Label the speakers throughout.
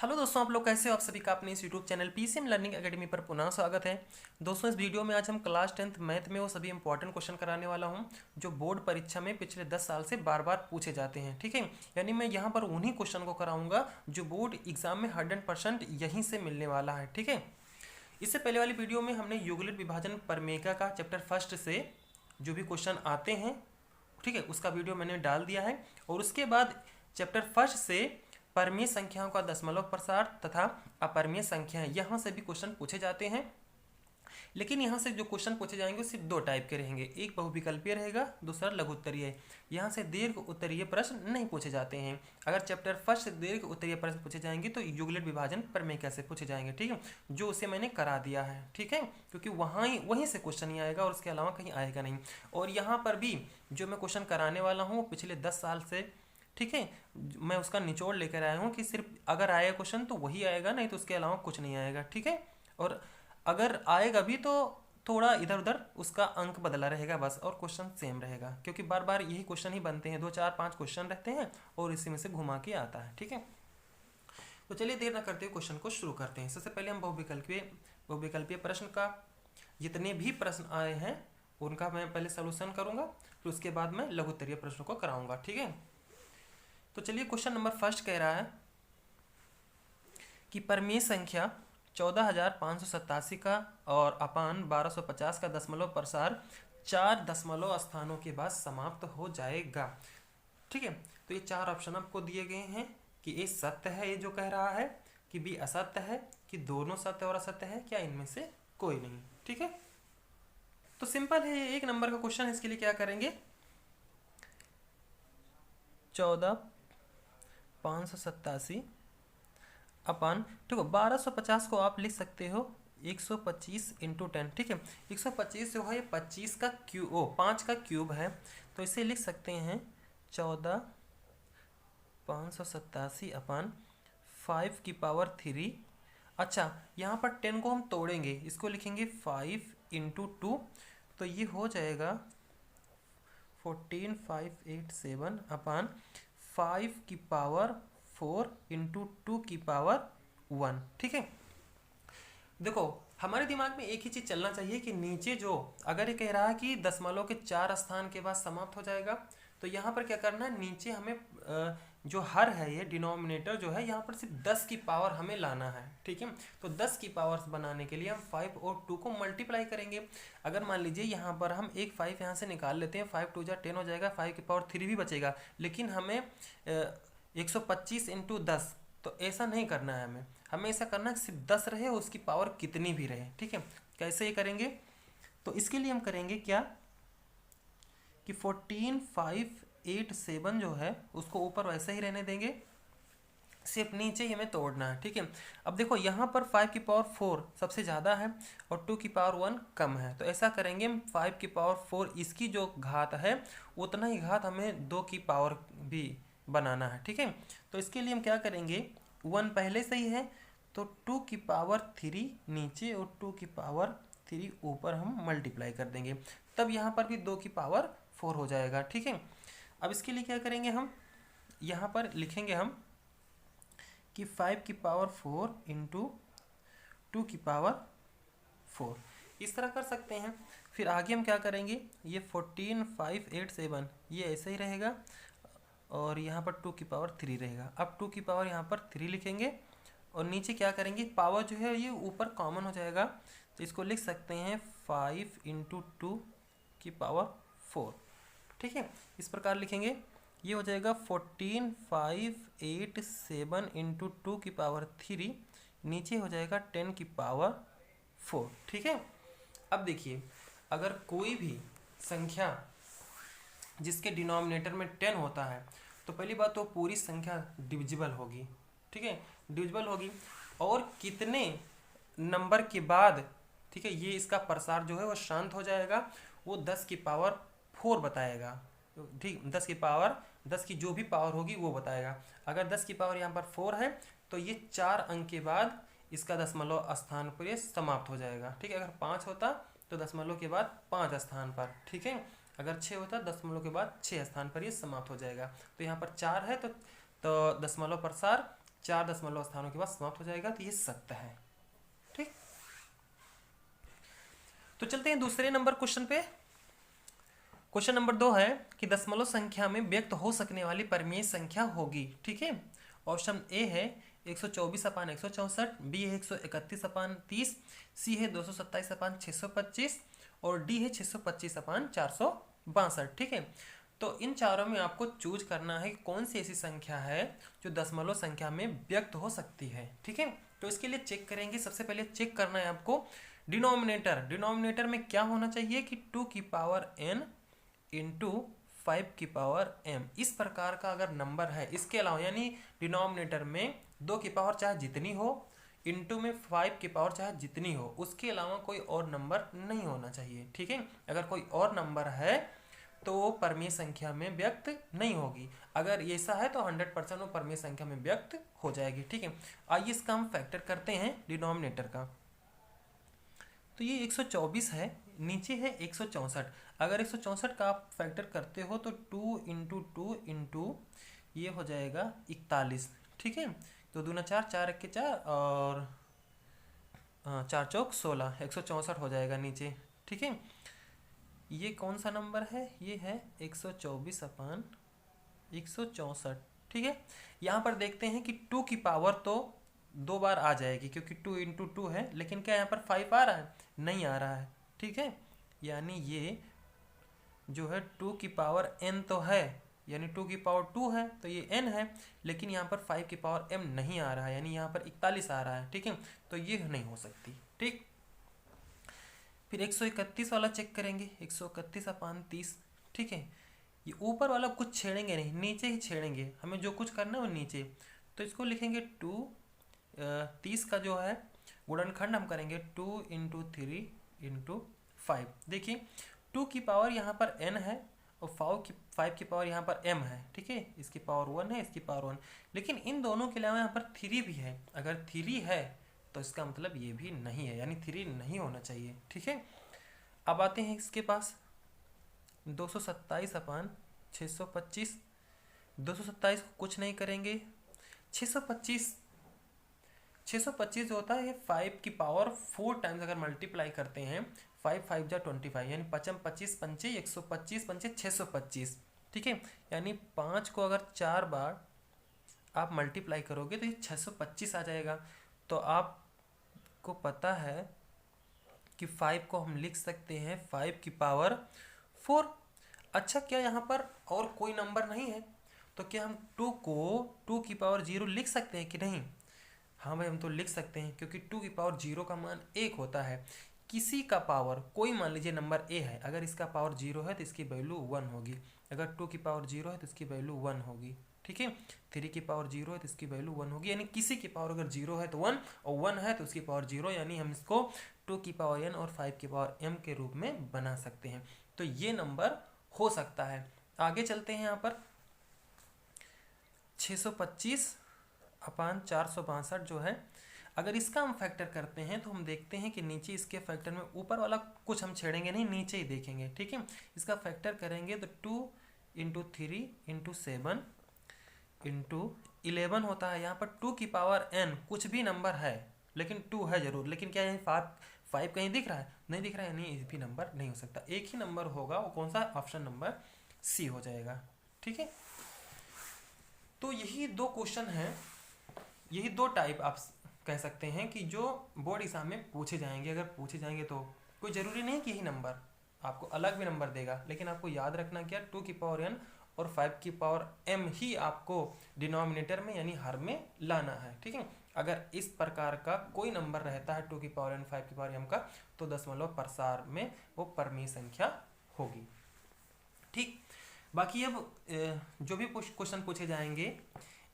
Speaker 1: Hello दोस्तों, आप लोग कैसे हो। आप सभी का अपने इस YouTube channel PCM learning academy पर पुनः स्वागत है। दोस्तों, इस वीडियो में आज हम क्लास 10th मैथ में वो सभी इंपॉर्टेंट क्वेश्चन कराने वाला हूं जो बोर्ड परीक्षा में पिछले 10 साल से बार बार पूछे जाते हैं। ठीक है, यानी मैं यहां पर उन्हीं क्वेश्चन को कराऊंगा जो बोर्ड एग्जाम में 100% यहीं से मिलने वाला है। ठीक है, इससे पहले वाली वीडियो में हमने युगलित विभाजन प्रमेय का चैप्टर फर्स्ट से जो भी क्वेश्चन आते हैं, ठीक है, उसका वीडियो मैंने डाल दिया है। और उसके बाद चैप्टर फर्स्ट से परमीय संख्याओं का दशमलव प्रसार तथा अपरमीय संख्याएं, यहाँ से भी क्वेश्चन पूछे जाते हैं। लेकिन यहाँ से जो क्वेश्चन पूछे जाएंगे वो सिर्फ दो टाइप के रहेंगे, एक बहुविकल्पीय रहेगा, दूसरा लघु उत्तरीय। यहाँ से दीर्घ उत्तरीय प्रश्न नहीं पूछे जाते हैं। अगर चैप्टर फर्स्ट से दीर्घ उत्तरीय प्रश्न पूछे जाएंगे तो युगलित विभाजन प्रमेय कैसे पूछे जाएंगे, ठीक है, जो उसे मैंने करा दिया है। ठीक है, क्योंकि वहीं से क्वेश्चन ही आएगा और उसके अलावा कहीं आएगा नहीं। और यहाँ पर भी जो मैं क्वेश्चन कराने वाला हूँ वो पिछले 10 साल से, ठीक है, मैं उसका निचोड़ लेकर आया हूँ कि सिर्फ अगर आएगा क्वेश्चन तो वही आएगा, नहीं तो उसके अलावा कुछ नहीं आएगा। ठीक है, और अगर आएगा भी तो थोड़ा इधर उधर उसका अंक बदला रहेगा बस, और क्वेश्चन सेम रहेगा, क्योंकि बार बार यही क्वेश्चन ही बनते हैं, 2 4 5 क्वेश्चन रहते हैं और इसी में से घुमा के आता है। ठीक है, तो चलिए देर ना करते हुए क्वेश्चन को शुरू करते हैं। सबसे पहले हम बहुविकल्पीय प्रश्न का जितने भी प्रश्न आए हैं उनका मैं पहले सोल्यूशन करूंगा, फिर उसके बाद मैं लघु उत्तरीय प्रश्नों को कराऊंगा। ठीक है, तो चलिए क्वेश्चन नंबर फर्स्ट कह रहा है कि परमीय संख्या 14,587 का और अपान 1250 का दशमलव प्रसार 4 दशमलव स्थानों के बाद समाप्त हो जाएगा। ठीक है, तो ये 4 ऑप्शन आपको दिए गए हैं कि ए सत्य है, ये जो कह रहा है, कि बी असत्य है, कि दोनों सत्य और असत्य है, क्या इनमें से कोई नहीं। ठीक है, तो सिंपल है, एक नंबर का क्वेश्चन है। इसके लिए क्या करेंगे, 14,587 अपान, ठीक है, 1250 को आप लिख सकते हो 125 इंटू 10। ठीक है, 125 जो है ये 25 का क्यूब, 5 का क्यूब है, तो इसे लिख सकते हैं 14,587 अपान 5 की पावर 3। अच्छा, यहाँ पर 10 को हम तोड़ेंगे, इसको लिखेंगे 5 इंटू 2, तो ये हो जाएगा 14,587 अपान 5 की पावर 4 इंटू 2 की पावर 1। ठीक है, देखो हमारे दिमाग में एक ही चीज चलना चाहिए कि नीचे जो, अगर ये कह रहा है कि दशमलव के 4 स्थान के बाद समाप्त हो जाएगा, तो यहाँ पर क्या करना है, नीचे हमें जो हर है, ये डिनोमिनेटर जो है, यहाँ पर सिर्फ 10 की पावर हमें लाना है। ठीक है, तो 10 की पावर्स बनाने के लिए हम 5 और 2 को मल्टीप्लाई करेंगे। अगर मान लीजिए यहाँ पर हम एक 5 यहाँ से निकाल लेते हैं, 5 2 जा 10 हो जाएगा, 5 की पावर 3 भी बचेगा, लेकिन हमें 125 इंटू 10, तो ऐसा नहीं करना है, हमें ऐसा करना है सिर्फ 10 रहे और उसकी पावर कितनी भी रहे। ठीक है, कैसे ये करेंगे, तो इसके लिए हम करेंगे क्या कि 14,587 जो है उसको ऊपर वैसे ही रहने देंगे, सिर्फ नीचे ही हमें तोड़ना है। ठीक है, अब देखो यहाँ पर 5 की पावर 4 सबसे ज़्यादा है और 2 की पावर 1 कम है, तो ऐसा करेंगे 5 की पावर 4 इसकी जो घात है उतना ही घात हमें 2 की पावर भी बनाना है। ठीक है, तो इसके लिए हम क्या करेंगे, 1 पहले से ही है तो 2 की पावर 3 नीचे और 2 की पावर 3 ऊपर हम मल्टीप्लाई कर देंगे, तब यहाँ पर भी 2 की पावर 4 हो जाएगा। ठीक है, अब इसके लिए क्या करेंगे, हम यहाँ पर लिखेंगे हम कि 5 की पावर 4 इंटू 2 की पावर 4, इस तरह कर सकते हैं। फिर आगे हम क्या करेंगे, ये 14,587 ये ऐसे ही रहेगा और यहाँ पर 2 की पावर 3 रहेगा। अब 2 की पावर यहाँ पर 3 लिखेंगे और नीचे क्या करेंगे, पावर जो है ये ऊपर कॉमन हो जाएगा, तो इसको लिख सकते हैं 5 इंटू 2 की पावर 4। ठीक है, इस प्रकार लिखेंगे, ये हो जाएगा 14,587 इंटू 2 की पावर 3, नीचे हो जाएगा 10 की पावर 4। ठीक है, अब देखिए, अगर कोई भी संख्या जिसके डिनोमिनेटर में 10 होता है तो पहली बात तो पूरी संख्या डिविजिबल होगी। ठीक है, डिविजिबल होगी, और कितने नंबर के बाद, ठीक है, ये इसका प्रसार जो है वो शांत हो जाएगा, वो 10 की पावर 4 बताएगा। ठीक, 10 की जो भी पावर होगी वो बताएगा। अगर 10 की पावर यहाँ पर 4 है तो ये 4 अंक के बाद इसका दशमलव स्थान पर ये समाप्त हो जाएगा। ठीक है, अगर 5 होता तो दशमलव के बाद 5 स्थान पर, ठीक है, अगर 6 होता दशमलव के बाद 6 स्थान पर ये समाप्त हो जाएगा। तो यहाँ पर 4 है तो दशमलव प्रसार 4 दशमलव स्थानों के बाद समाप्त हो जाएगा, तो ये सत्य है। ठीक, तो चलते हैं दूसरे नंबर क्वेश्चन पे। क्वेश्चन नंबर 2 है कि दशमलव संख्या में व्यक्त हो सकने वाली परिमेय संख्या होगी। ठीक है, ऑप्शन ए है 124/164, बी है 131/30, सी है 227/625 और डी है 625/462। ठीक है, तो इन चारों में आपको चूज करना है कि कौन सी ऐसी संख्या है जो दशमलव संख्या में व्यक्त हो सकती है। ठीक है, तो इसके लिए चेक करेंगे। सबसे पहले चेक करना है आपको डिनोमिनेटर। डिनोमिनेटर में क्या होना चाहिए कि 2 की पावर n इंटू 5 की पावर m, इस प्रकार का अगर नंबर है। इसके अलावा यानी डिनोमिनेटर में 2 की पावर चाहे जितनी हो, इंटू में 5 की पावर चाहे जितनी हो, उसके अलावा कोई और नंबर नहीं होना चाहिए। ठीक है, अगर कोई और नंबर है तो वो परमीय संख्या में व्यक्त नहीं होगी। अगर ऐसा है तो 100% वो परमीय संख्या में व्यक्त हो जाएगी। ठीक है, आइए इसका हम फैक्टर करते हैं डिनोमिनेटर का। तो ये 124 है, नीचे है 164। अगर 164 का आप फैक्टर करते हो तो 2 इंटू 2 इंटू ये हो जाएगा 41। ठीक है, तो 2 4, 4 1 4 और 4 चौक 16, 164 हो जाएगा नीचे। ठीक है, ये कौन सा नंबर है? ये है 124/164। ठीक है, यहाँ पर देखते हैं कि 2 की पावर तो 2 बार आ जाएगी क्योंकि 2 इंटू 2 है, लेकिन क्या यहाँ पर 5 आ रहा है? नहीं आ रहा है। ठीक है, यानी ये जो है 2 की पावर n तो है, यानी 2 की पावर 2 है तो ये n है, लेकिन यहाँ पर 5 की पावर m नहीं आ रहा है, यानी यहाँ पर 41 आ रहा है। ठीक है, तो ये नहीं हो सकती। ठीक, फिर 131 वाला चेक करेंगे, 131/30। ठीक है, ये ऊपर वाला कुछ छेड़ेंगे नहीं, नीचे ही छेड़ेंगे। हमें जो कुछ करना है वो नीचे, तो इसको लिखेंगे 2 30 का जो है गुणनखंड हम करेंगे 2 इंटू 3 इंटू 5। देखिए 2 की पावर यहाँ पर n है और 5 की पावर यहाँ पर m है। ठीक है, इसकी पावर 1 है, इसकी पावर 1, लेकिन इन दोनों के अलावा यहाँ पर 3 भी है। अगर 3 है तो इसका मतलब ये भी नहीं है, यानी 3 नहीं होना चाहिए। ठीक है, अब आते हैं इसके पास 227/625। 227 को कुछ नहीं करेंगे, 625 जो होता है 5 की पावर 4 टाइम्स अगर मल्टीप्लाई करते हैं, 5 5 जा 25, यानी 5 25 पंचे 125 पंचे 625। ठीक है, यानी 5 को अगर 4 बार आप मल्टीप्लाई करोगे तो ये 625 आ जाएगा। तो आपको पता है कि 5 को हम लिख सकते हैं 5 की पावर 4। अच्छा, क्या यहाँ पर और कोई नंबर नहीं है? तो क्या हम 2 को 2 की पावर 0 लिख सकते हैं कि नहीं? हाँ भाई, हम तो लिख सकते हैं, क्योंकि 2 की पावर 0 का मान 1 होता है। किसी का पावर, कोई मान लीजिए नंबर a है, अगर इसका पावर 0 है तो इसकी वैल्यू 1 होगी। अगर 2 की पावर 0 है तो इसकी वैल्यू 1 होगी। ठीक है, 3 की पावर 0 है तो इसकी वैल्यू 1 होगी, यानी किसी की पावर अगर 0 है तो 1 और 1 है तो उसकी पावर 0, यानी हम इसको 2 की पावर n और 5 की पावर m के रूप में बना सकते हैं। तो ये नंबर हो सकता है। आगे चलते हैं, यहाँ पर 625/462 जो है, अगर इसका हम फैक्टर करते हैं तो हम देखते हैं कि नीचे इसके फैक्टर में ऊपर वाला कुछ हम छेड़ेंगे नहीं, नीचे ही देखेंगे। ठीक है, इसका फैक्टर करेंगे तो 2 इंटू 3 इंटू 7 इंटू 11 होता है। यहाँ पर 2 की पावर n कुछ भी नंबर है, लेकिन 2 है जरूर, लेकिन क्या यहाँ 5 कहीं दिख रहा है? नहीं दिख रहा है, नहीं, ये भी नंबर नहीं हो सकता। एक ही नंबर होगा, वो कौन सा? ऑप्शन नंबर सी हो जाएगा। ठीक है, तो यही 2 क्वेश्चन हैं, यही 2 टाइप आप कह सकते हैं कि जो बोर्ड एग्जाम में पूछे जाएंगे। अगर पूछे जाएंगे तो कोई ज़रूरी नहीं कि यही नंबर, आपको अलग भी नंबर देगा, लेकिन आपको याद रखना क्या, 2 की पावर n और 5 की पावर m ही आपको डिनोमिनेटर में यानी हर में लाना है। ठीक है, अगर इस प्रकार का कोई नंबर रहता है 2 की पावर n 5 की पावर m का, तो दशमलव प्रसार में वो परमीय संख्या होगी। ठीक, बाकी अब जो भी क्वेश्चन पूछे जाएंगे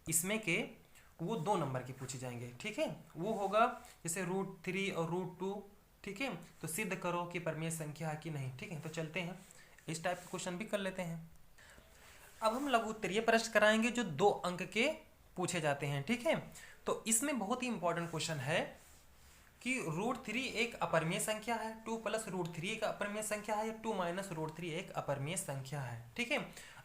Speaker 1: इसमें के वो 2 नंबर के पूछे जाएंगे। ठीक है, वो होगा जैसे √3 और √2। ठीक है, तो सिद्ध करो कि परमीय संख्या है कि नहीं। ठीक है, तो चलते हैं, इस टाइप के क्वेश्चन भी कर लेते हैं। अब हम लघु उत्तरीय प्रश्न कराएंगे जो 2 अंक के पूछे जाते हैं। ठीक है, तो इसमें बहुत ही इंपॉर्टेंट क्वेश्चन है कि √3 एक अपरिमेय संख्या है, 2 + √3 एक अपरिमेय संख्या है, या 2 - √3 एक अपरिमेय संख्या है। ठीक है,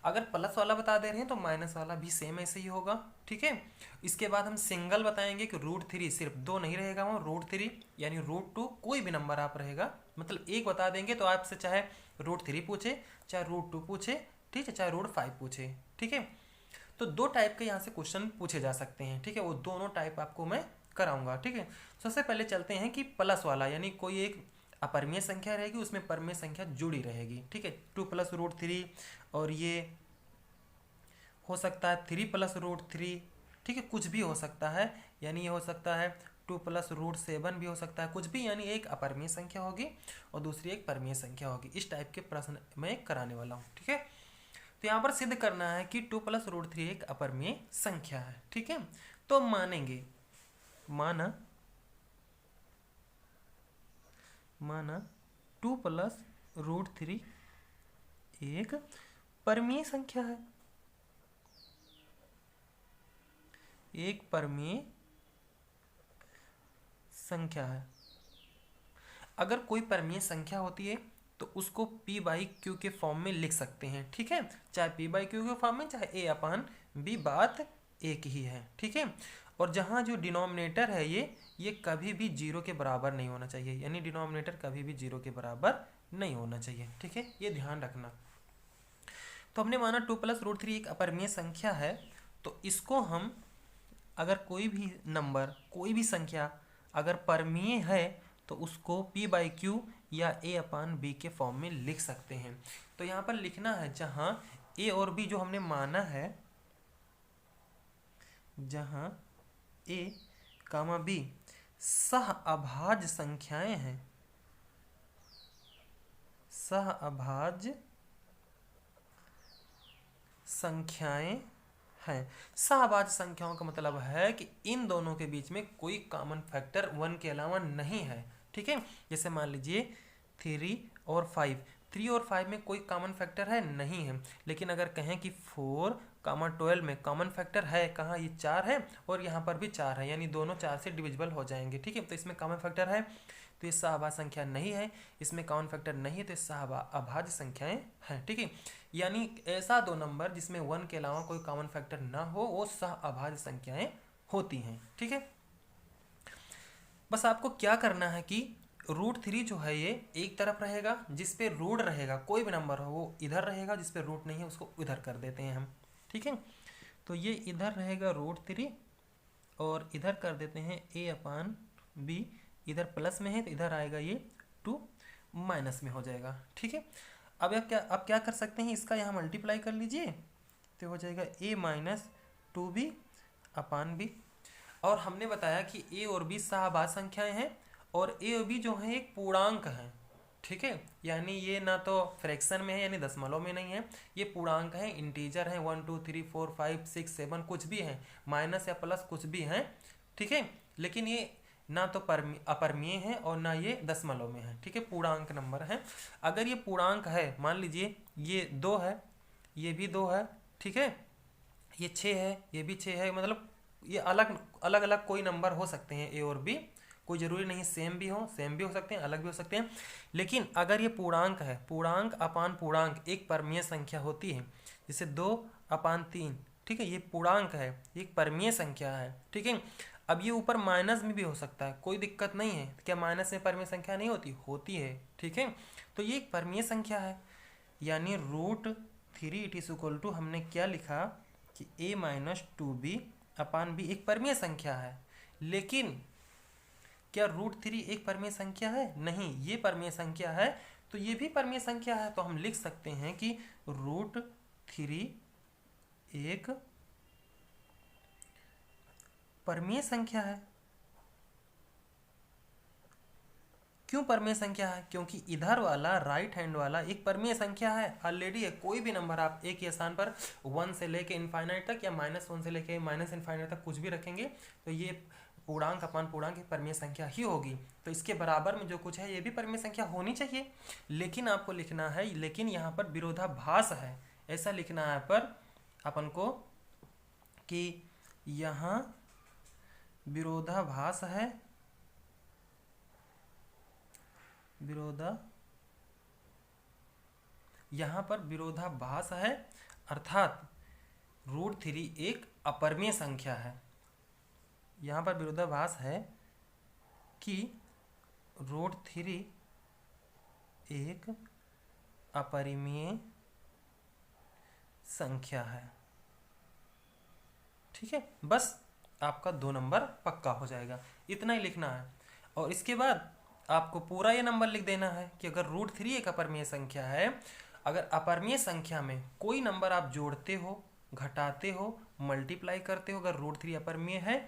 Speaker 1: अगर प्लस वाला बता दे रहे हैं तो माइनस वाला भी सेम ऐसे ही होगा, ठीक है। इसके बाद हम सिंगल बताएंगे कि √3 सिर्फ 2 नहीं रहेगा, वहाँ √3 यानी √2 कोई भी नंबर आप रहेगा, मतलब एक बता देंगे तो आपसे चाहे √3 पूछे, चाहे √2 पूछे, ठीक है, चाहे √5 पूछे, ठीक है। तो दो टाइप के यहाँ से क्वेश्चन पूछे जा सकते हैं, ठीक है, वो दोनों टाइप आपको मैं कराऊंगा, ठीक है। सबसे पहले चलते हैं कि प्लस वाला, यानी कोई एक अपरिमेय संख्या रहेगी, उसमें परमेय संख्या जुड़ी रहेगी, ठीक है। 2 + √3 और ये हो सकता है 3 + √3, ठीक है, कुछ भी हो सकता है, यानी ये हो सकता है 2 + √7 भी हो सकता है, कुछ भी, यानी एक अपरिमेय संख्या होगी और दूसरी एक परमेय संख्या होगी। इस टाइप के प्रश्न मैं कराने वाला हूँ, ठीक है। तो यहाँ पर सिद्ध करना है कि 2 + √3 एक अपरिमेय संख्या है, ठीक है। तो मानेंगे, माना 2 + √3 एक परमीय संख्या है, एक परमीय संख्या है। अगर कोई परमीय संख्या होती है तो उसको p/q के फॉर्म में लिख सकते हैं, ठीक है, चाहे p/q के फॉर्म में, चाहे a/b, बात एक ही है, ठीक है। और जहाँ जो डिनोमिनेटर है ये कभी भी 0 के बराबर नहीं होना चाहिए, यानी डिनोमिनेटर कभी भी 0 के बराबर नहीं होना चाहिए, ठीक है, ये ध्यान रखना। तो हमने माना 2 + √3 एक अपरिमेय संख्या है, तो इसको हम अगर कोई भी नंबर, कोई भी संख्या अगर परमीय है तो उसको p/q या a/b के फॉर्म में लिख सकते हैं। तो यहाँ पर लिखना है, जहाँ a और b जो हमने माना है, जहाँ a, b सहअभाज्य संख्याएं हैं, सहअभाज्य संख्याएं हैं। सहअभाज्य संख्याओं का मतलब है कि इन दोनों के बीच में कोई कॉमन फैक्टर 1 के अलावा नहीं है, ठीक है। जैसे मान लीजिए 3 और 5, 3 और 5 में कोई कॉमन फैक्टर है, नहीं है। लेकिन अगर कहें कि 4, 12 में कॉमन फैक्टर है, कहाँ, ये 4 है और यहाँ पर भी 4 है, यानी दोनों 4 से डिविजिबल हो जाएंगे, ठीक है। तो इसमें कॉमन फैक्टर है, तो ये सहअभाज्य संख्या नहीं है, इसमें कॉमन फैक्टर नहीं है, तो सहअभाज्य संख्याएं हैं, ठीक है। यानी ऐसा दो नंबर जिसमें 1 के अलावा कोई कॉमन फैक्टर ना हो, वो सहअभाज्य संख्याएं होती हैं, ठीक है। बस आपको क्या करना है कि √3 जो है ये एक तरफ रहेगा, जिस पे रूट रहेगा, कोई भी नंबर हो वो इधर रहेगा, जिस पे रूट नहीं है उसको इधर कर देते हैं हम, ठीक है। तो ये इधर रहेगा √3 और इधर कर देते हैं a/b, इधर प्लस में है तो इधर आएगा ये 2 माइनस में हो जाएगा, ठीक है। अब आप क्या कर सकते हैं, इसका यहाँ मल्टीप्लाई कर लीजिए तो हो जाएगा a - 2b/b। और हमने बताया कि a और b सहअभाज्य संख्याएं हैं और a और b जो है एक पूर्णांक है, ठीक है, यानी ये ना तो फ्रैक्शन में है, यानी दशमलव में नहीं है, ये पूर्णांक है, इंटीजर है, 1 2 3 4 5 6 7 कुछ भी है, माइनस या प्लस कुछ भी है, ठीक है। लेकिन ये ना तो अपरिमेय है और ना ये दशमलव में है, ठीक है, पूर्णांक नंबर है। अगर ये पूर्णांक है, मान लीजिए ये 2 है, ये भी 2 है, ठीक है, ये 6 है, ये भी 6 है, मतलब ये अलग अलग कोई नंबर हो सकते हैं a और b, कोई जरूरी नहीं सेम भी हो सकते हैं, अलग भी हो सकते हैं। लेकिन अगर ये पूर्णांक है, पूर्णांक अपान पूर्णांक एक परमीय संख्या होती है, जैसे 2/3, ठीक है, ये पूर्णांक है, एक परमीय संख्या है, ठीक है। अब ये ऊपर माइनस में भी हो सकता है, कोई दिक्कत नहीं है, क्या माइनस में परमीय संख्या नहीं होती है, ठीक है। तो ये एक परमीय संख्या है, यानी √3 इट इज इक्वल टू, हमने क्या लिखा कि a - 2b/b एक परमीय संख्या है। लेकिन क्या √3 एक परमीय संख्या है? नहीं, ये परमीय संख्या है, तो ये भी परमीय संख्या है, तो हम लिख सकते हैं कि √3 एक परमीय संख्या है। क्यों परमीय संख्या है? क्योंकि इधर वाला राइट हैंड वाला एक परमीय संख्या है, ऑलरेडी है। कोई भी नंबर आप एक ही स्थान पर 1 से लेके इनफाइनाइट तक या -1 से लेके -इनफाइनाइट तक कुछ भी रखेंगे तो ये पूर्णांक अपान पूर्णांक एक परमीय संख्या ही होगी। तो इसके बराबर में जो कुछ है ये भी परमीय संख्या होनी चाहिए। लेकिन आपको लिखना है, लेकिन यहाँ पर विरोधाभास है, ऐसा लिखना है पर अपन को कि यहाँ विरोधाभास है, यहाँ पर विरोधाभास है, अर्थात √3 एक अपरिमेय संख्या है। यहाँ पर विरोधाभास है कि √3 एक अपरिमेय संख्या है। ठीक है, बस आपका 2 नंबर पक्का हो जाएगा, इतना ही लिखना है। और इसके बाद आपको पूरा ये नंबर लिख देना है कि अगर √3 एक अपरिमेय संख्या है, अगर अपरिमेय संख्या में कोई नंबर आप जोड़ते हो, घटाते हो, मल्टीप्लाई करते हो, अगर √3 अपरिमेय है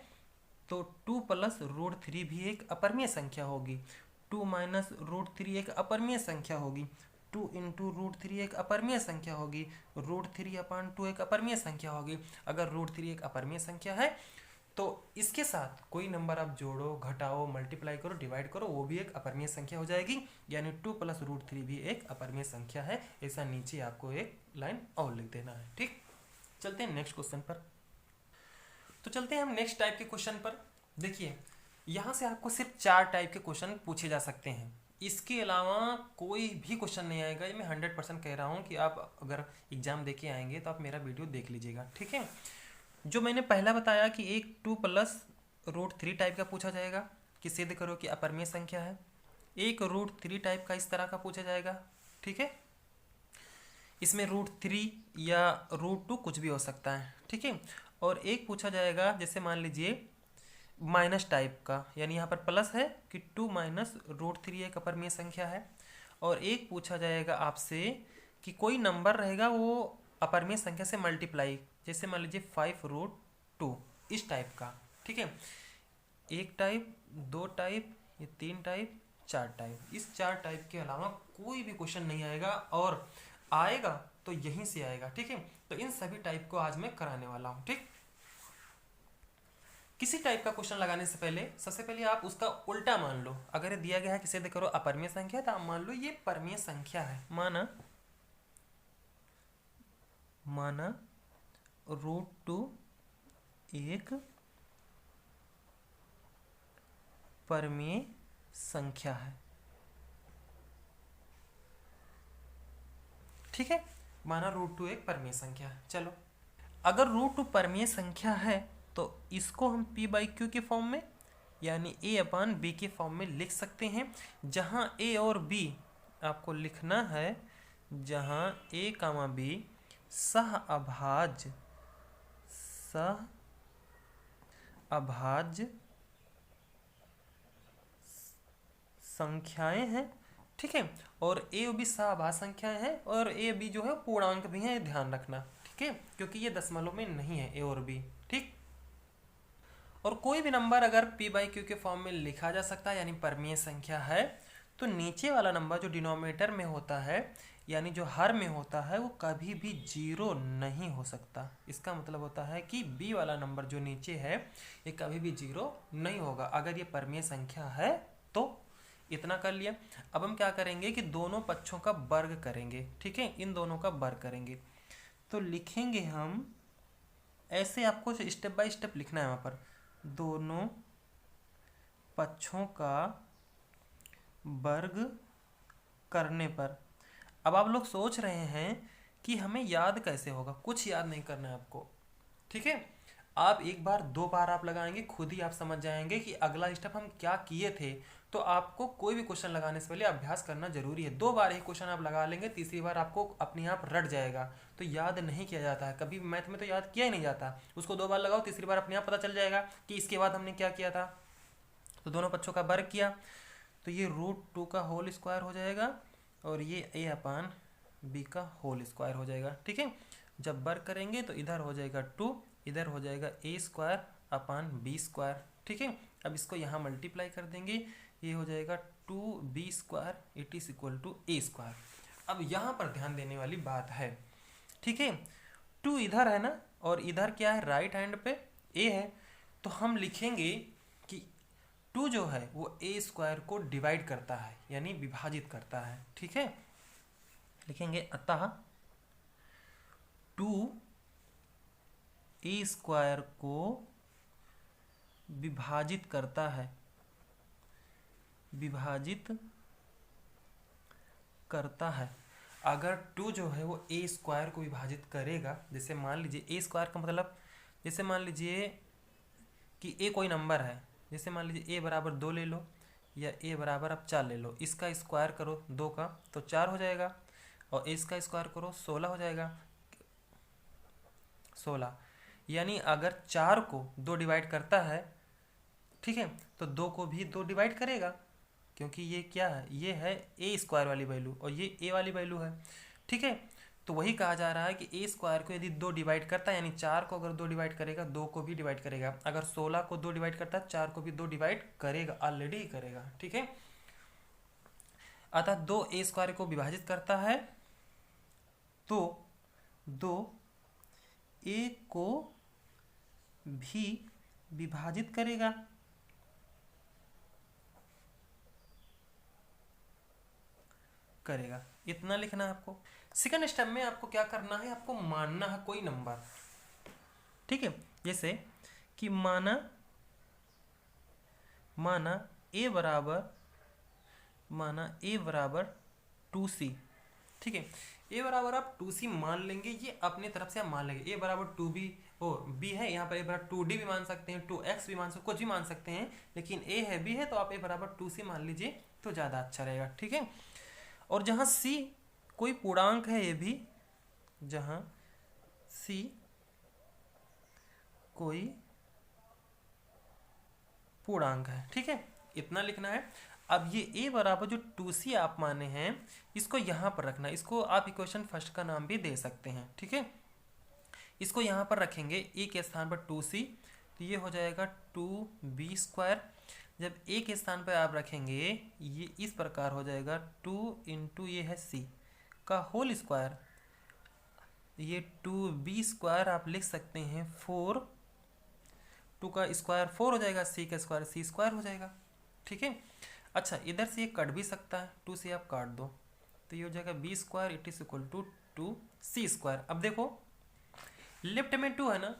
Speaker 1: तो 2 + √3 भी एक अपरिमेय संख्या होगी, 2 - √3 एक अपरिमेय संख्या होगी, 2 × √3 एक अपरिमेय संख्या होगी, √3/2 एक अपरिमेय संख्या होगी। अगर √3 एक अपरिमेय संख्या है तो इसके साथ कोई नंबर आप जोड़ो, घटाओ, मल्टीप्लाई करो, डिवाइड करो, वो भी एक अपरिमेय संख्या हो जाएगी, यानी 2 + √3 भी एक अपरिमेय संख्या है। ऐसा नीचे आपको एक लाइन और लिख देना है। ठीक, चलते हैं नेक्स्ट क्वेश्चन पर। तो चलते हैं हम नेक्स्ट टाइप के क्वेश्चन पर। देखिए, यहाँ से आपको सिर्फ 4 टाइप के क्वेश्चन पूछे जा सकते हैं, इसके अलावा कोई भी क्वेश्चन नहीं आएगा। ये मैं 100% कह रहा हूँ कि आप अगर एग्जाम देके आएंगे तो आप मेरा वीडियो देख लीजिएगा। ठीक है, जो मैंने पहला बताया कि एक 2 + √3 टाइप का पूछा जाएगा कि सिद्ध करो कि अपरिमेय संख्या है। एक √3 टाइप का इस तरह का पूछा जाएगा। ठीक है, इसमें √3 या √2 कुछ भी हो सकता है। ठीक है, और एक पूछा जाएगा जैसे मान लीजिए माइनस टाइप का, यानी यहाँ पर प्लस है कि 2 - √3 एक अपरिमेय संख्या है। और एक पूछा जाएगा आपसे कि कोई नंबर रहेगा वो अपरिमेय संख्या से मल्टीप्लाई, जैसे मान लीजिए 5√2, इस टाइप का। ठीक है, एक टाइप, 2 टाइप, ये 3 टाइप, 4 टाइप। इस 4 टाइप के अलावा कोई भी क्वेश्चन नहीं आएगा, और आएगा तो यहीं से आएगा। ठीक है, तो इन सभी टाइप को आज मैं कराने वाला हूँ। ठीक, किसी टाइप का क्वेश्चन लगाने से पहले सबसे पहले आप उसका उल्टा मान लो। अगर ये दिया गया है कि सिद्ध करो अपरिमेय संख्या, तो आप मान लो ये परिमेय संख्या है। माना √2 एक परिमेय संख्या है। ठीक है, माना √2 एक परिमेय संख्या है। चलो, अगर √2 परिमेय संख्या है तो इसको हम p/q के फॉर्म में, यानी a/b के फॉर्म में लिख सकते हैं, जहां a और b आपको लिखना है, जहां a, b सह अभाज्य संख्याएं हैं। ठीक है, और a और b सहअभाज्य संख्याएं हैं, और a b जो है पूर्णांक भी है, ध्यान रखना। ठीक है, क्योंकि ये दशमलव में नहीं है a और b। ठीक, और कोई भी नंबर अगर p/q के फॉर्म में लिखा जा सकता है, यानी परिमेय संख्या है, तो नीचे वाला नंबर जो डिनोमिनेटर में होता है, यानी जो हर में होता है, वो कभी भी 0 नहीं हो सकता। इसका मतलब होता है कि b वाला नंबर जो नीचे है, ये कभी भी 0 नहीं होगा अगर ये परिमेय संख्या है तो। इतना कर लिया। अब हम क्या करेंगे कि दोनों पक्षों का वर्ग करेंगे। ठीक है, इन दोनों का वर्ग करेंगे, तो लिखेंगे हम ऐसे, आपको स्टेप बाय स्टेप लिखना है। वहाँ पर दोनों पक्षों का वर्ग करने पर, अब आप लोग सोच रहे हैं कि हमें याद कैसे होगा। कुछ याद नहीं करना है आपको। ठीक है, आप एक बार 2 बार आप लगाएंगे, खुद ही आप समझ जाएंगे कि अगला स्टेप हम क्या किए थे। तो आपको कोई भी क्वेश्चन लगाने से पहले अभ्यास करना जरूरी है। 2 बार ही क्वेश्चन आप लगा लेंगे, तीसरी बार आपको अपने आप रट जाएगा। तो याद नहीं किया जाता है कभी, मैथ में तो याद किया ही नहीं जाता। उसको 2 बार लगाओ, तीसरी बार अपने आप पता चल जाएगा कि इसके बाद हमने क्या किया था। तो दोनों पक्षों का वर्ग किया, तो ये √2 का होल स्क्वायर हो जाएगा, और ये a/b का होल स्क्वायर हो जाएगा। ठीक है, जब वर्ग करेंगे तो इधर हो जाएगा 2, इधर हो जाएगा a²/b²। ठीक है, अब इसको यहाँ मल्टीप्लाई कर देंगे, ये हो जाएगा 2b², it is equal to a²। अब यहाँ पर ध्यान देने वाली बात है। ठीक है, 2 इधर है ना, और इधर क्या है, राइट हैंड पे a है, तो हम लिखेंगे कि 2 जो है वो a² को डिवाइड करता है, यानी विभाजित करता है। ठीक है, लिखेंगे अतः 2 a² को विभाजित करता है, विभाजित करता है। अगर टू जो है वो ए स्क्वायर को विभाजित करेगा, जैसे मान लीजिए ए स्क्वायर का मतलब, जैसे मान लीजिए कि ए कोई नंबर है, जैसे मान लीजिए ए बराबर 2 ले लो या ए बराबर आप 4 ले लो, इसका स्क्वायर करो 2 का तो 4 हो जाएगा, और इसका स्क्वायर करो 16 हो जाएगा, 16। यानी अगर 4 को 2 डिवाइड करता है, ठीक है, तो 2 को भी 2 डिवाइड करेगा, क्योंकि ये क्या है, ये है ए स्क्वायर वाली वैल्यू और ये ए वाली वैल्यू है, ठीक है। तो वही कहा जा रहा है कि ए स्क्वायर को यदि 2 डिवाइड करता है, यानी 4 को अगर 2 डिवाइड करेगा 2 को भी डिवाइड करेगा, अगर 16 को 2 डिवाइड करता है 4 को भी 2 डिवाइड करेगा, ऑलरेडी ही करेगा, ठीक है। अतः 2 ए स्क्वायर को विभाजित करता है तो 2 ए को भी विभाजित करेगा, इतना लिखना है आपको। सेकंड स्टेप में आपको क्या करना है, आपको मानना है कोई नंबर, ठीक है। जैसे कि माना ए बराबर 2c, ठीक है। ए बराबर आप 2c मान लेंगे, ये अपने तरफ से आप मान लेंगे। ए बराबर 2b बी है, यहाँ पर ए बराबर 2d भी मान सकते हैं, 2x भी मान सकते, कुछ भी मान सकते हैं, लेकिन ए है b है तो आप ए बराबर 2c मान लीजिए तो ज़्यादा अच्छा रहेगा, ठीक है। और जहाँ c कोई पूर्णांक है, ये भी जहाँ c कोई पूर्णांक है, ठीक है, इतना लिखना है। अब ये a बराबर जो 2c आप माने हैं, इसको यहाँ पर रखना, इसको आप इक्वेशन फर्स्ट का नाम भी दे सकते हैं, ठीक है। इसको यहाँ पर रखेंगे a के स्थान पर 2c, तो ये हो जाएगा 2b स्क्वायर। जब a के स्थान पर आप रखेंगे ये इस प्रकार हो जाएगा 2 इंटू ये है c का होल स्क्वायर, ये 2b स्क्वायर आप लिख सकते हैं 4, 2 का स्क्वायर 4 हो जाएगा, c का स्क्वायर c स्क्वायर हो जाएगा, ठीक है। अच्छा, इधर से ये कट भी सकता है, 2 से आप काट दो तो ये हो जाएगा b square it is equal to 2c square. अब देखो लेफ्ट में 2 है ना,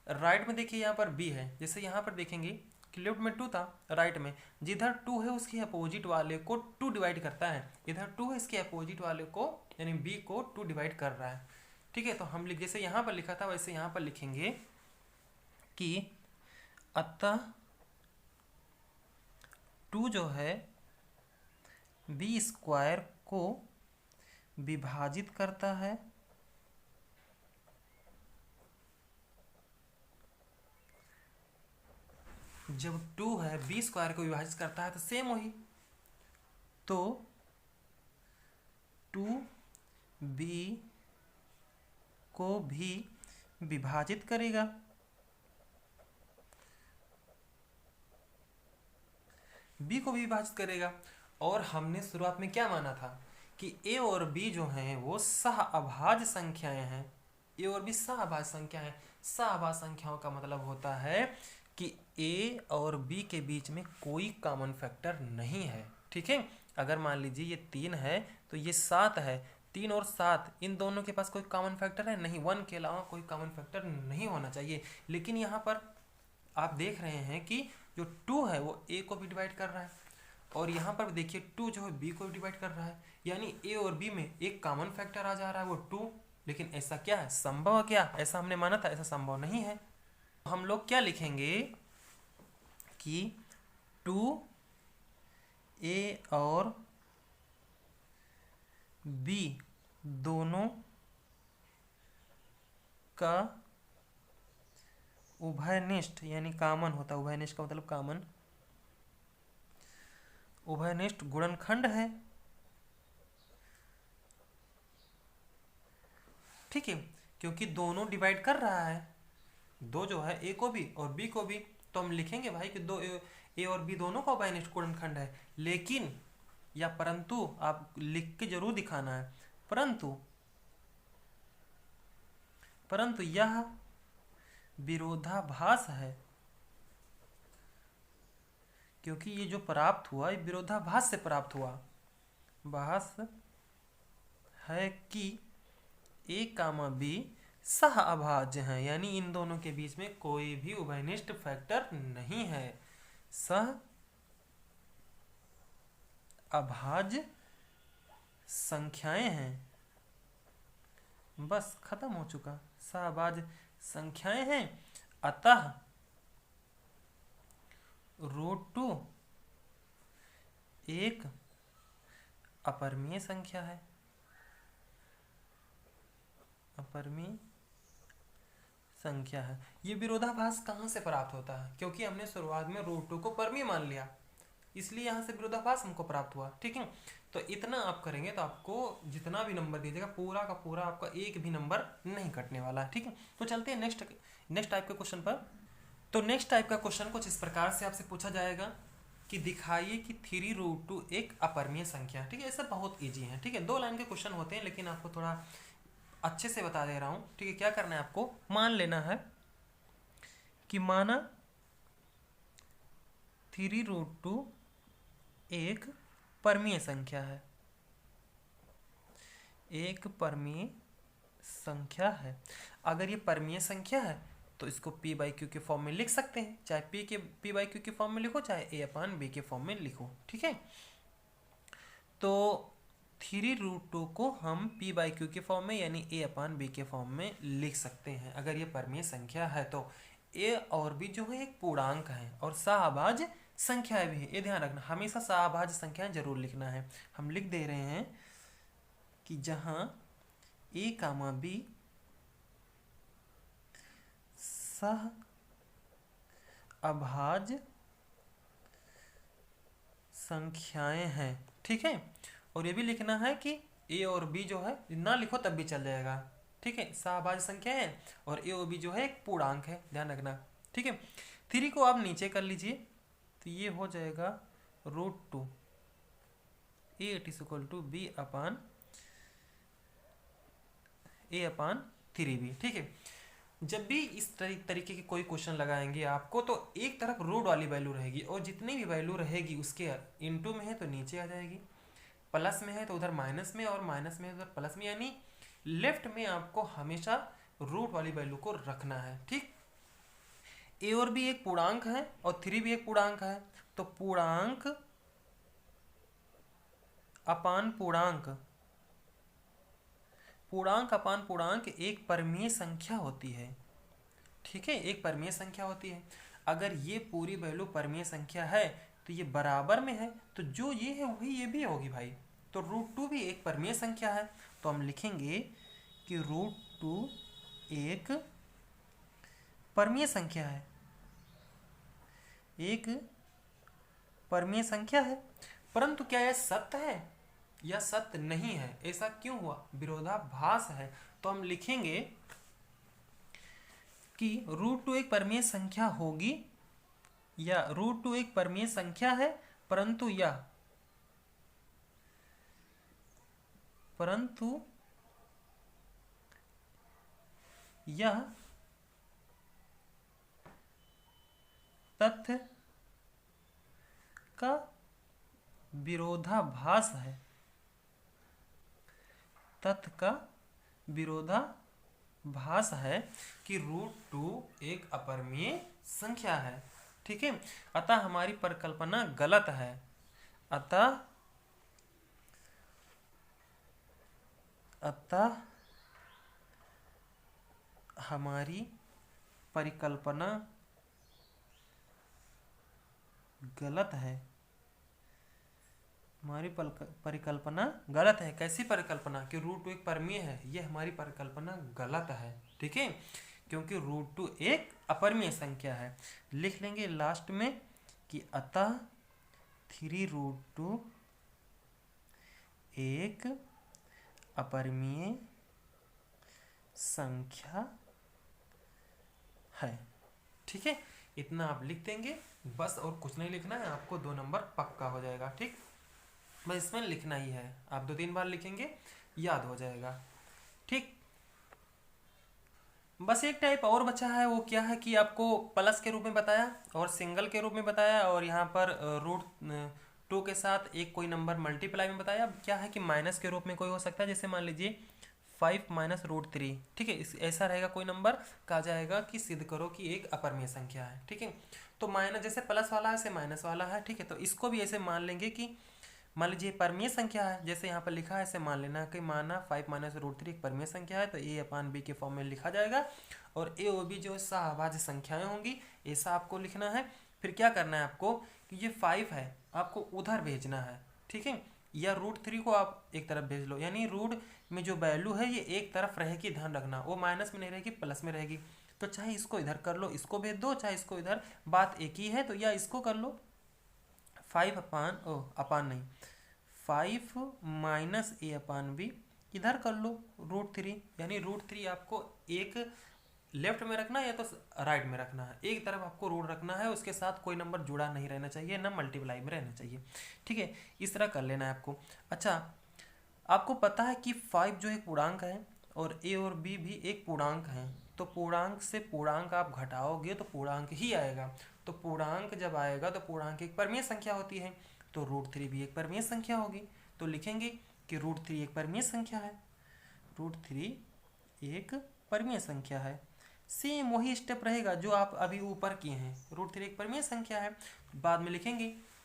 Speaker 1: राइट में देखिए यहाँ पर b है, जैसे यहाँ पर देखेंगे कि लेफ्ट में 2 था, राइट में जिधर 2 है उसके अपोजिट वाले को 2 डिवाइड करता है, इधर 2 है इसके अपोजिट वाले को यानी b को 2 डिवाइड कर रहा है, ठीक है। तो हम जैसे यहाँ पर लिखा था वैसे यहाँ पर लिखेंगे कि अतः 2 जो है b स्क्वायर को विभाजित करता है, जब 2 है b स्क्वायर को विभाजित करता है तो सेम वही, तो 2b को भी विभाजित करेगा, b को भी विभाजित करेगा। और हमने शुरुआत में क्या माना था कि a और b जो हैं वो सहअभाज्य संख्याएं हैं, a और b सहअभाज्य संख्या है। सहअभाज्य संख्याओं का मतलब होता है कि a और b के बीच में कोई कॉमन फैक्टर नहीं है, ठीक है। अगर मान लीजिए ये 3 है तो ये 7 है, 3 और 7 इन दोनों के पास कोई कॉमन फैक्टर है नहीं, 1 के अलावा कोई कॉमन फैक्टर नहीं होना चाहिए। लेकिन यहाँ पर आप देख रहे हैं कि जो 2 है वो a को भी डिवाइड कर रहा है, और यहाँ पर देखिए 2 जो है b को भी डिवाइड कर रहा है, यानी a और b में एक कॉमन फैक्टर आ जा रहा है वो 2। लेकिन ऐसा क्या है, संभव है क्या, ऐसा हमने माना था, ऐसा संभव नहीं है। हम लोग क्या लिखेंगे कि 2a और b दोनों का उभयनिष्ठ यानी कॉमन होता है, उभयनिष्ठ का मतलब कॉमन, उभयनिष्ठ गुणनखंड है, ठीक है। क्योंकि दोनों डिवाइड कर रहा है, 2 जो है a को भी और b को भी, तो हम लिखेंगे भाई कि 2 a और b दोनों का उभयनिष्ठ गुणनखंड है। लेकिन या परंतु आप लिख के जरूर दिखाना है, परंतु यह विरोधाभास है, क्योंकि ये जो प्राप्त हुआ ये विरोधाभास से प्राप्त हुआ। भास है कि a कामा b सहअभाज्य हैं, यानी इन दोनों के बीच में कोई भी उभयनिष्ठ फैक्टर नहीं है, सहअभाज्य संख्याएं हैं, बस खत्म हो चुका, शाहबाज संख्याएं हैं, अतः √2 एक अपरिमेय संख्या है। अपरिमेय संख्या है। ये विरोधाभास कहाँ से प्राप्त होता है? क्योंकि हमने शुरुआत में √2 को परमीय मान लिया, इसलिए यहाँ से विरोधाभास हमको प्राप्त हुआ। ठीक है, तो इतना आप करेंगे तो आपको जितना भी नंबर दीजिएगा पूरा का पूरा आपका एक भी नंबर नहीं कटने वाला है। ठीक है, तो चलते हैं नेक्स्ट टाइप के क्वेश्चन पर। तो नेक्स्ट टाइप का क्वेश्चन कुछ इस प्रकार से आपसे पूछा जाएगा कि दिखाइए कि 3√2 एक अपरिमेय संख्या है। ठीक है, ऐसा बहुत ईजी है। ठीक है, 2 लाइन के क्वेश्चन होते हैं, लेकिन आपको थोड़ा अच्छे से बता दे रहा हूँ। ठीक है, क्या करना है आपको, मान लेना है कि माना 3√2 एक परमीय संख्या है। एक परमीय संख्या है। अगर ये परमीय संख्या है तो इसको p/q के फॉर्म में लिख सकते हैं, चाहे p/q के फॉर्म में लिखो, चाहे a/b के फॉर्म में लिखो। ठीक है, तो 3√2 को हम p/q के फॉर्म में यानी a/b के फॉर्म में लिख सकते हैं। अगर ये परमीय संख्या है तो a और b जो है एक पूर्णांक है और शाहबाज संख्याएं भी है। ये ध्यान रखना, हमेशा शाहबाज संख्याएं जरूर लिखना है। हम लिख दे रहे हैं कि जहां a, b सह अभाज्य संख्याएं हैं। ठीक है, और ये भी लिखना है कि a और b जो है, ना लिखो तब भी चल जाएगा। ठीक है, सहअभाज्य संख्या है और a और b जो है एक पूर्णांक है, ध्यान रखना। ठीक है, 3 को आप नीचे कर लीजिए तो ये हो जाएगा √2 a = b/a/3b। ठीक है, जब भी इस तरीके के कोई क्वेश्चन लगाएंगे आपको तो एक तरफ रूट वाली वैल्यू रहेगी और जितनी भी वैल्यू रहेगी उसके इनटू में है तो नीचे आ जाएगी, प्लस में है तो उधर माइनस में, और माइनस में है उधर प्लस में, यानी लेफ्ट में आपको हमेशा रूट वाली वैल्यू को रखना है। ठीक, ए और बी एक पूर्णांक है और 3 भी एक पूर्णांक है, तो पूर्णांक अपान पूर्णांक, पूर्णांक अपान पूर्णांक एक परमीय संख्या होती है। ठीक है, एक परमीय संख्या होती है। अगर ये पूरी वैल्यू परमीय संख्या है तो ये बराबर में है, तो जो ये है वही ये भी होगी भाई। तो √2 भी एक परमीय संख्या है, तो हम लिखेंगे कि √2 एक परमीय संख्या है, एक परमीय संख्या है। परंतु क्या यह सत्य है या सत्य नहीं है? ऐसा क्यों हुआ? विरोधाभास है। तो हम लिखेंगे कि √2 एक परमीय संख्या होगी या √2 एक परमीय संख्या है, परंतु यह तथ्य का विरोधाभास है। तथ्य का विरोधाभास है कि √2 एक अपरिमेय संख्या है। ठीक है, अतः हमारी परिकल्पना गलत है। अतः हमारी परिकल्पना गलत है। हमारी परिकल्पना गलत है। कैसी परिकल्पना? कि √2 एक परमीय है, ये हमारी परिकल्पना गलत है। ठीक है, क्योंकि √2 एक अपरिमेय संख्या है। लिख लेंगे लास्ट में कि अतः 3√2 एक अपरिमेय संख्या है। ठीक है, इतना आप लिख देंगे बस, और कुछ नहीं लिखना है आपको, 2 नंबर पक्का हो जाएगा। ठीक, बस इसमें लिखना ही है। आप 2-3 बार लिखेंगे याद हो जाएगा। ठीक, बस एक टाइप और बचा है, वो क्या है कि आपको प्लस के रूप में बताया और सिंगल के रूप में बताया, और यहाँ पर √2 के साथ एक कोई नंबर मल्टीप्लाई में बताया। अब क्या है कि माइनस के रूप में कोई हो सकता है, जैसे मान लीजिए 5 - √3। ठीक है, ऐसा रहेगा कोई नंबर, कहा जाएगा कि सिद्ध करो कि एक अपरिमेय संख्या है। ठीक है, तो माइनस जैसे प्लस वाला है ऐसे माइनस वाला है। ठीक है, तो इसको भी ऐसे मान लेंगे कि मान लीजिए परमीय संख्या है, जैसे यहाँ पर लिखा है, ऐसे मान लेना कि माना 5 माइनस रूट 3 एक परमीय संख्या है, तो a अपान b के फॉर्म में लिखा जाएगा। और a और b जो सहअभाज्य संख्याएं होंगी, ऐसा आपको लिखना है। फिर क्या करना है आपको कि ये 5 है, आपको उधर भेजना है, ठीक है, या रूट 3 को आप एक तरफ भेज लो, यानी रूट में जो वैल्यू है ये एक तरफ रहेगी, ध्यान रखना, वो माइनस में नहीं रहेगी, प्लस में रहेगी। तो चाहे इसको इधर कर लो, इसको भेज दो, चाहे इसको इधर, बात एक ही है। तो या इसको कर लो 5 अपान नहीं 5 माइनस a अपान b, इधर कर लो रूट 3, यानी रूट 3 आपको एक लेफ्ट में रखना है या तो राइट में रखना है, एक तरफ आपको रूट रखना है, उसके साथ कोई नंबर जुड़ा नहीं रहना चाहिए, ना मल्टीप्लाई में रहना चाहिए, ठीक है, इस तरह कर लेना है आपको। अच्छा, आपको पता है कि 5 जो एक पूर्णांक है और a और b भी एक पूर्णांक है, तो पूर्णांक से पूर्णांक आप घटाओगे तो पूर्णांक ही आएगा। तो पूर्णांक जब आएगा तो पूर्णांक एक परमीय संख्या होती है, तो रूट 3 भी एक परमीय संख्या होगी। तो लिखेंगे कि रूट 3 एक परमीय संख्या है, रूट 3 एक परमीय संख्या है। सेम वही स्टेप रहेगा जो आप अभी ऊपर किए हैं, रूट 3 एक परमीय संख्या है, बाद में लिखेंगे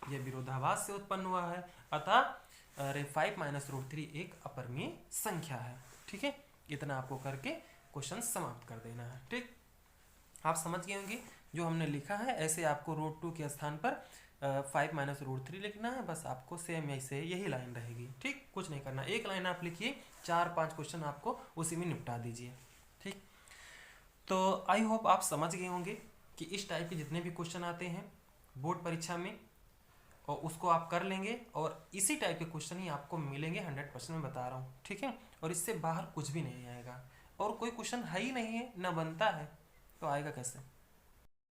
Speaker 1: यह विरोधाभास से उत्पन्न हुआ है, अतः 5 माइनस रूट 3 एक अपरमीय संख्या है, ठीक है। इतना आपको करके क्वेश्चन समाप्त कर देना है, ठीक। आप समझ गए होंगे जो हमने लिखा है, ऐसे आपको रूट 2 के स्थान पर 5 माइनस रूट 3 लिखना है, बस आपको सेम ऐसे यही लाइन रहेगी, ठीक, कुछ नहीं करना, एक लाइन आप लिखिए, 4-5 क्वेश्चन आपको उसी में निपटा दीजिए, ठीक। तो आई होप आप समझ गए होंगे कि इस टाइप के जितने भी क्वेश्चन आते हैं बोर्ड परीक्षा में, और उसको आप कर लेंगे, और इसी टाइप के क्वेश्चन ही आपको मिलेंगे 100% मैं बता रहा हूँ, ठीक है। और इससे बाहर कुछ भी नहीं आएगा, और कोई क्वेश्चन है ही नहीं है, ना बनता है, तो आएगा कैसे।